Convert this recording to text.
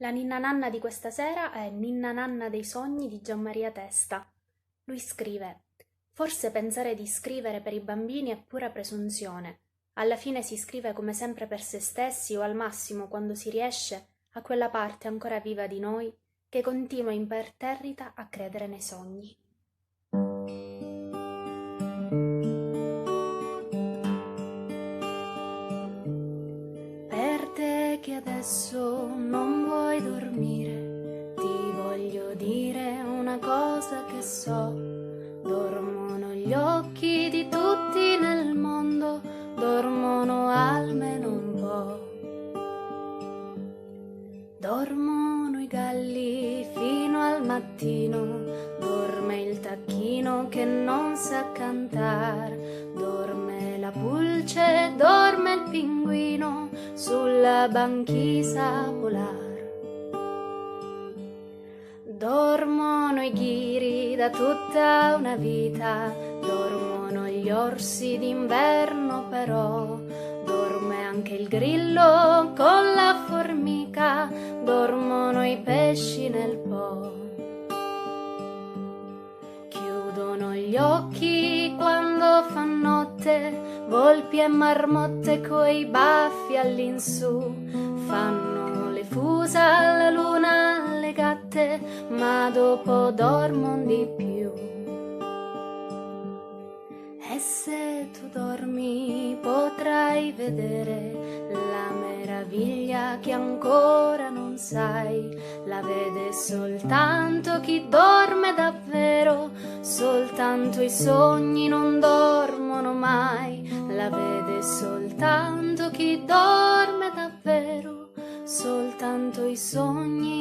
La ninna nanna di questa sera è Ninna nanna dei sogni di Gianmaria Testa. Lui scrive: forse pensare di scrivere per i bambini è pura presunzione. Alla fine si scrive come sempre per se stessi o al massimo, quando si riesce, a quella parte ancora viva di noi che continua imperterrita a credere nei sogni. Per te che adesso non vuoi dormire, ti voglio dire una cosa che so. Dormono gli occhi di tutti nel mondo, dormono almeno un po'. Dormono i galli fino al mattino, dorme il tacchino che non sa cantar, dorme la pulce, dorme il pinguino sulla banchisa polar. Dormono i ghiri da tutta una vita, dormono gli orsi d'inverno però, dorme anche il grillo con la formica, dormono i pesci nel po'. Chiudono gli occhi quando fa notte, volpi e marmotte coi baffi all'insù, fanno le fusa alla luna, alle gatte, ma dopo dormon di più. E se tu dormi potrai vedere la meraviglia che ancora non sai, la vede soltanto chi dorme davvero, soltanto i sogni non dormono mai, la vede soltanto chi dorme davvero, soltanto i sogni